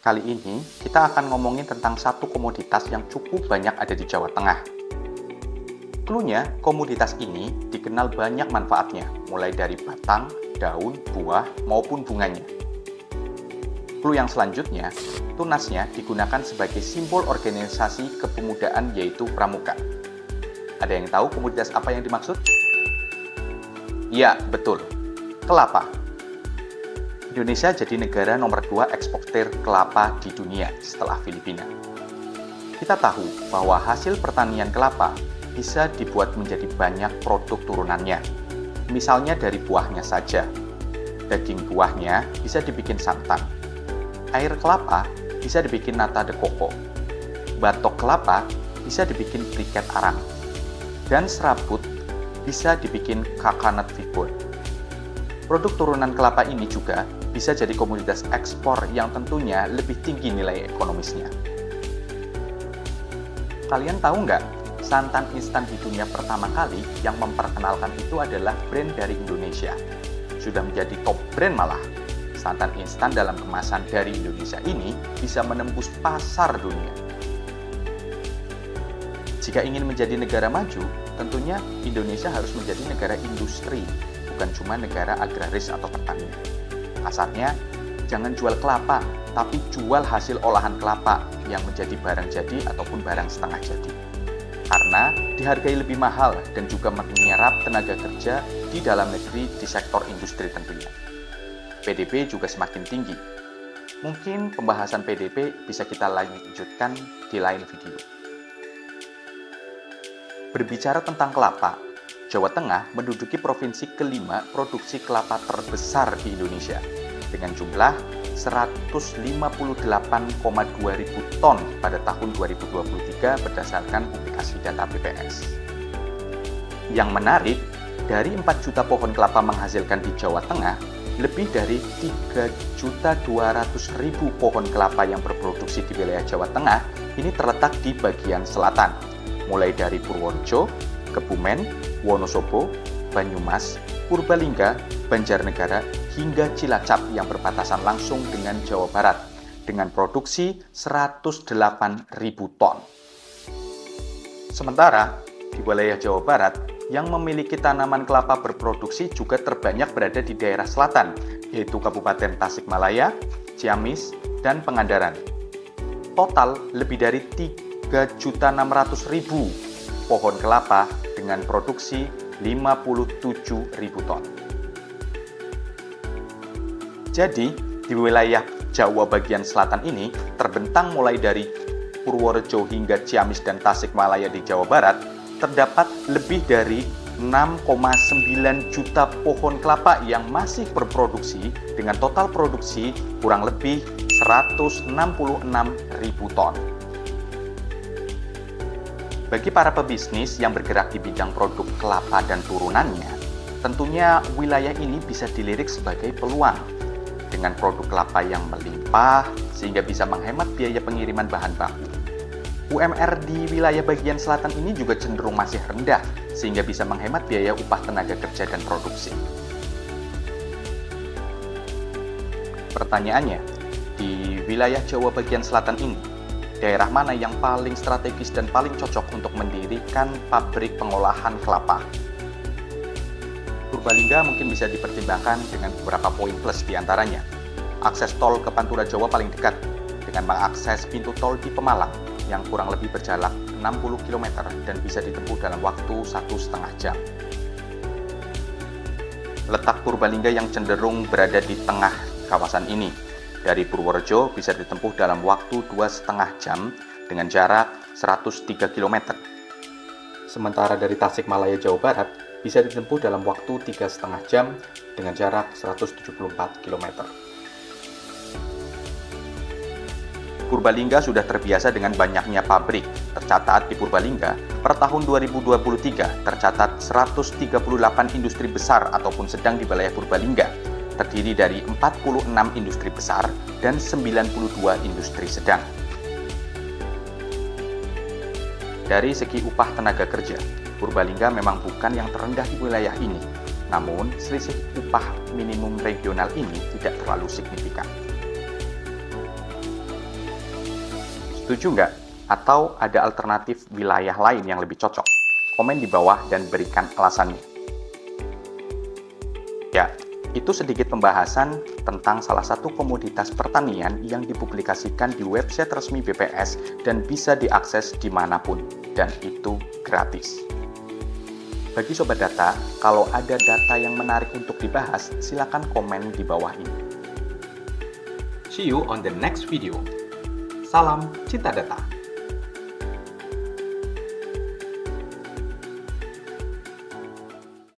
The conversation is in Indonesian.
Kali ini kita akan ngomongin tentang satu komoditas yang cukup banyak ada di Jawa Tengah. Cluenya, komoditas ini dikenal banyak manfaatnya, mulai dari batang, daun, buah, maupun bunganya. Clue yang selanjutnya, tunasnya digunakan sebagai simbol organisasi kepemudaan yaitu Pramuka. Ada yang tahu komoditas apa yang dimaksud? Ya, betul. Kelapa. Indonesia jadi negara nomor 2 eksportir kelapa di dunia setelah Filipina. Kita tahu bahwa hasil pertanian kelapa bisa dibuat menjadi banyak produk turunannya. Misalnya dari buahnya saja. Daging buahnya bisa dibikin santan. Air kelapa bisa dibikin nata de coco. Batok kelapa bisa dibikin briket arang. Dan serabut bisa dibikin coconut fiber. Produk turunan kelapa ini juga bisa jadi komoditas ekspor yang tentunya lebih tinggi nilai ekonomisnya. Kalian tahu nggak, santan instan di dunia pertama kali yang memperkenalkan itu adalah brand dari Indonesia. Sudah menjadi top brand malah. Santan instan dalam kemasan dari Indonesia ini bisa menembus pasar dunia. Jika ingin menjadi negara maju, tentunya Indonesia harus menjadi negara industri, bukan cuma negara agraris atau pertanian. Kasarnya, jangan jual kelapa, tapi jual hasil olahan kelapa yang menjadi barang jadi ataupun barang setengah jadi. Karena dihargai lebih mahal dan juga menyerap tenaga kerja di dalam negeri di sektor industri tentunya. PDB juga semakin tinggi. Mungkin pembahasan PDB bisa kita lanjutkan di lain video. Berbicara tentang kelapa, Jawa Tengah menduduki provinsi kelima produksi kelapa terbesar di Indonesia dengan jumlah 158,2 ribu ton pada tahun 2023 berdasarkan publikasi data BPS. Yang menarik, dari 4 juta pohon kelapa menghasilkan di Jawa Tengah, lebih dari 3.200.000 pohon kelapa yang berproduksi di wilayah Jawa Tengah ini terletak di bagian selatan, mulai dari Purworejo, Kebumen, Wonosobo, Banyumas, Purbalingga, Banjarnegara, hingga Cilacap yang berbatasan langsung dengan Jawa Barat dengan produksi 108.000 ton. Sementara di wilayah Jawa Barat yang memiliki tanaman kelapa berproduksi juga terbanyak berada di daerah selatan, yaitu Kabupaten Tasikmalaya, Ciamis, dan Pangandaran. Total lebih dari 3.600.000 pohon kelapa dengan produksi 57.000 ton. Jadi, di wilayah Jawa bagian selatan ini terbentang mulai dari Purworejo hingga Ciamis dan Tasikmalaya di Jawa Barat, terdapat lebih dari 6,9 juta pohon kelapa yang masih berproduksi dengan total produksi kurang lebih 166.000 ton. Bagi para pebisnis yang bergerak di bidang produk kelapa dan turunannya, tentunya wilayah ini bisa dilirik sebagai peluang. Dengan produk kelapa yang melimpah, sehingga bisa menghemat biaya pengiriman bahan baku. UMR di wilayah bagian selatan ini juga cenderung masih rendah, sehingga bisa menghemat biaya upah tenaga kerja dan produksi. Pertanyaannya, di wilayah Jawa bagian selatan ini, daerah mana yang paling strategis dan paling cocok untuk mendirikan pabrik pengolahan kelapa? Purbalingga mungkin bisa dipertimbangkan dengan beberapa poin plus diantaranya. Akses tol ke Pantura Jawa paling dekat, dengan mengakses pintu tol di Pemalang yang kurang lebih berjarak 60 km dan bisa ditempuh dalam waktu 1,5 jam. Letak Purbalingga yang cenderung berada di tengah kawasan ini. Dari Purworejo bisa ditempuh dalam waktu 2,5 jam dengan jarak 103 km. Sementara dari Tasikmalaya, Jawa Barat bisa ditempuh dalam waktu 3,5 jam dengan jarak 174 km. Purbalingga sudah terbiasa dengan banyaknya pabrik. Tercatat di Purbalingga, per tahun 2023 tercatat 138 industri besar ataupun sedang di wilayah Purbalingga, terdiri dari 46 industri besar dan 92 industri sedang. Dari segi upah tenaga kerja, Purbalingga memang bukan yang terendah di wilayah ini. Namun, selisih upah minimum regional ini tidak terlalu signifikan. Setuju nggak? Atau ada alternatif wilayah lain yang lebih cocok? Komen di bawah dan berikan alasannya. Ya, itu sedikit pembahasan tentang salah satu komoditas pertanian yang dipublikasikan di website resmi BPS dan bisa diakses dimanapun, dan itu gratis. Bagi Sobat Data, kalau ada data yang menarik untuk dibahas, silakan komen di bawah ini. See you on the next video. Salam Cinta Data.